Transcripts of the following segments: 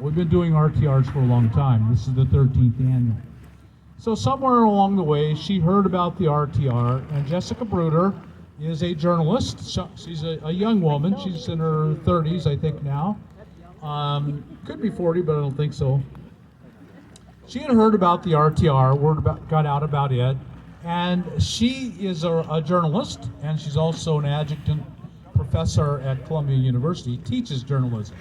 We've been doing RTRs for a long time. This is the 13th annual. So somewhere along the way, she heard about the RTR, and Jessica Bruder is a journalist. She's a young woman. She's in her 30s, I think, now. Could be 40, but I don't think so. She had heard about the RTR, got out about it, and she is a journalist, and she's also an adjunct professor at Columbia University, teaches journalism.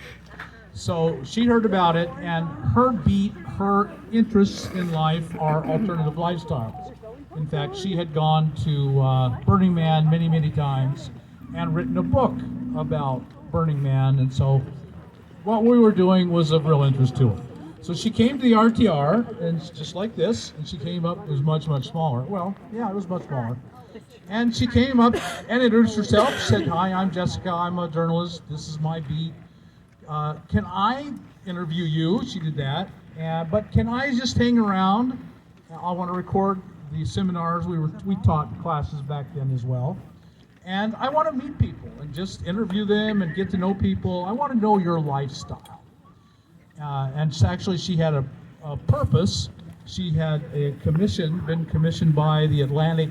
So she heard about it, and her interests in life are alternative lifestyles. In fact, she had gone to Burning Man many, many times and written a book about Burning Man, and so what we were doing was of real interest to her. So she came to the RTR, and just like this, and she came up, it was much, much smaller. Well, yeah, it was much smaller. And she came up and introduced herself. She said, "Hi, I'm Jessica, I'm a journalist, this is my beat. Can I interview you?" She did that. But can I just hang around? I want to record the seminars. We taught classes back then as well. And I want to meet people and just interview them and get to know people. I want to know your lifestyle. And actually she had a purpose. She had been commissioned by the Atlantic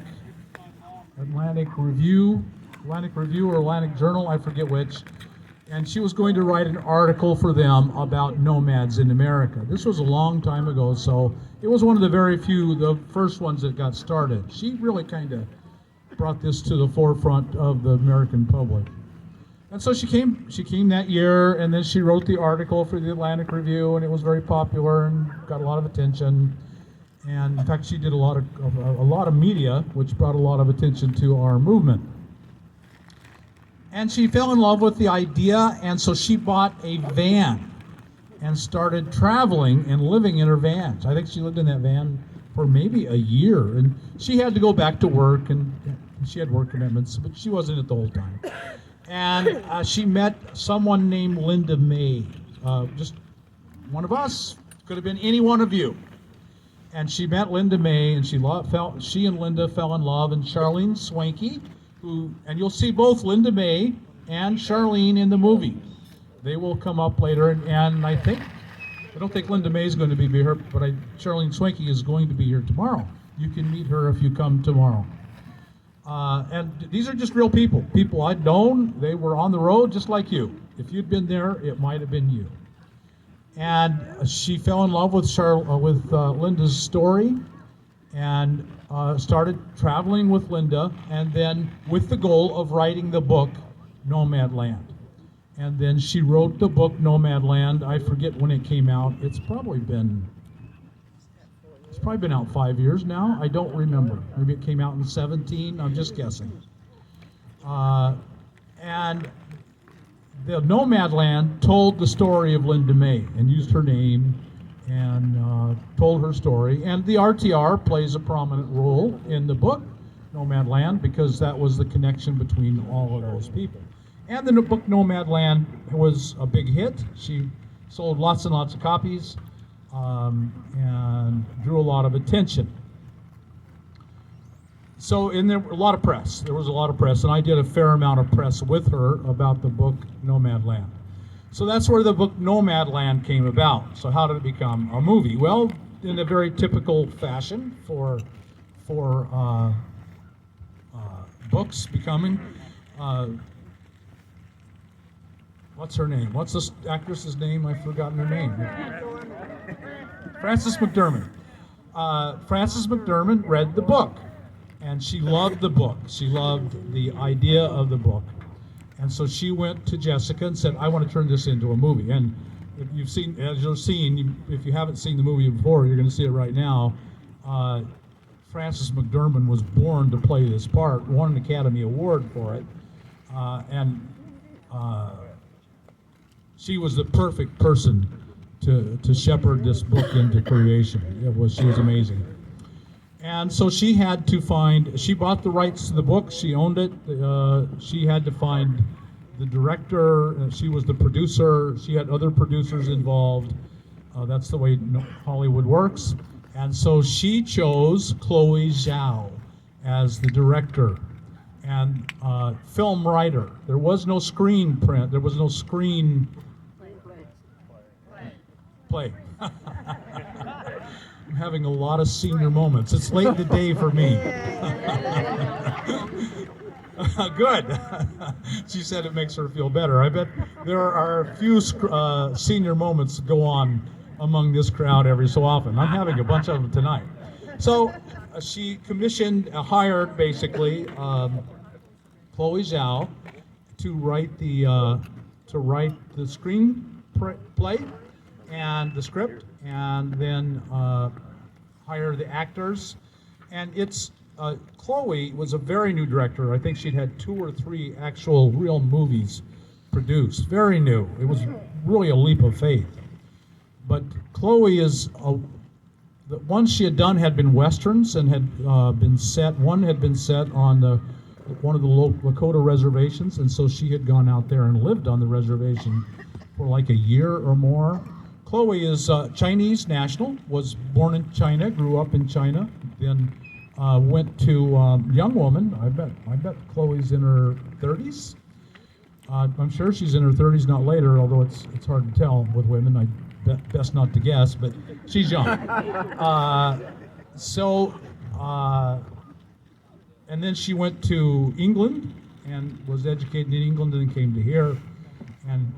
Review or Atlantic Journal, I forget which. And she was going to write an article for them about nomads in America. This was a long time ago, so it was one of the first ones that got started. She really kind of brought this to the forefront of the American public. And so she came that year, and then she wrote the article for the Atlantic Review, and it was very popular and got a lot of attention. And in fact, she did a lot of media, which brought a lot of attention to our movement. And she fell in love with the idea, and so she bought a van and started traveling and living in her van. I think she lived in that van for maybe a year, and she had to go back to work, and she had work commitments, but she wasn't it the whole time. And she met someone named Linda May, just one of us, could have been any one of you. And she met Linda May, and she and Linda fell in love, and Charlene Swanky, and you'll see both Linda May and Charlene in the movie. They will come up later, and I don't think Linda May is going to be here, but Charlene Swanky is going to be here tomorrow. You can meet her if you come tomorrow. And these are just real people I'd known. They were on the road just like you. If you'd been there, it might have been you. And she fell in love with Linda's story, and started traveling with Linda, and then with the goal of writing the book Nomandland. And then she wrote the book Nomandland. I forget when it came out. It's probably been out 5 years now. I don't remember. Maybe it came out in 17. I'm just guessing. And the Nomandland told the story of Linda May and used her name and told her story. And the RTR plays a prominent role in the book Nomandland because that was the connection between all of those people. And the book Nomandland was a big hit. She sold lots and lots of copies and drew a lot of attention. So, and there was a lot of press. And I did a fair amount of press with her about the book Nomandland. So that's where the book Nomandland came about. So how did it become a movie? Well, in a very typical fashion for books becoming. What's her name? What's this actress's name? I've forgotten her name. Frances McDermott. Frances McDermott read the book, and she loved the book. She loved the idea of the book. And so she went to Jessica and said, "I want to turn this into a movie." And if you haven't seen the movie before, you're going to see it right now. Frances McDermott was born to play this part, won an Academy Award for it, and she was the perfect person to shepherd this book into creation. She was amazing. And so she bought the rights to the book, she owned it, she had to find the director, she was the producer, she had other producers involved. That's the way Hollywood works. And so she chose Chloe Zhao as the director and film writer. There was no screen print, there was no screen play. I'm having a lot of senior moments. It's late in the day for me. Good. She said it makes her feel better. I bet there are a few senior moments that go on among this crowd every so often. I'm having a bunch of them tonight. So she hired basically Chloe Zhao to write the screenplay and the script, and then hire the actors. And Chloe was a very new director. I think she'd had 2 or 3 actual real movies produced. Very new. It was really a leap of faith. But Chloe the ones she had done had been westerns and had been set. One had been set on one of the Lakota reservations, and so she had gone out there and lived on the reservation for like a year or more. Chloe is Chinese national, was born in China, grew up in China, then went to young woman. I bet Chloe's in her 30s. I'm sure she's in her 30s, not later, although it's hard to tell with women. I best not to guess, but she's young. And then she went to England and was educated in England, and then came to here, and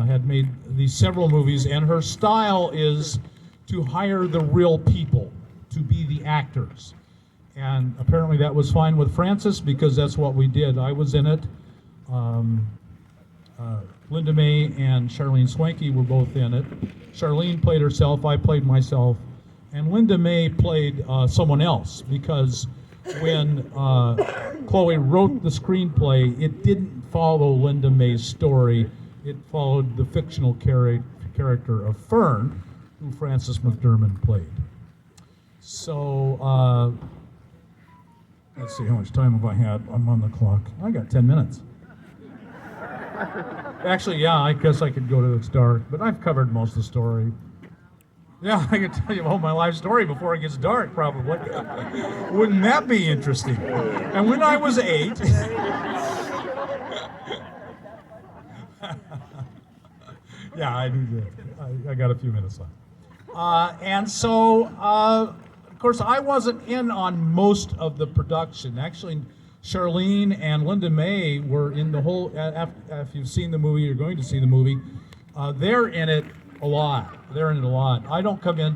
had made these several movies. And her style is to hire the real people to be the actors. And apparently that was fine with Francis, because that's what we did. I was in it. Linda May and Charlene Swanky were both in it. Charlene played herself, I played myself, and Linda May played someone else, because when Chloe wrote the screenplay, it didn't follow Linda May's story. It followed the fictional character of Fern, who Frances McDermott played. So, let's see, how much time have I had? I'm on the clock. I got 10 minutes. Actually, yeah, I guess I could go to It's Dark, but I've covered most of the story. Yeah, I could tell you about my life story before it gets dark, probably. Wouldn't that be interesting? And when I was 8... Yeah, I got a few minutes left. And so, of course, I wasn't in on most of the production. Actually, Charlene and Linda May were in the whole, if you've seen the movie, you're going to see the movie, they're in it a lot. I don't come in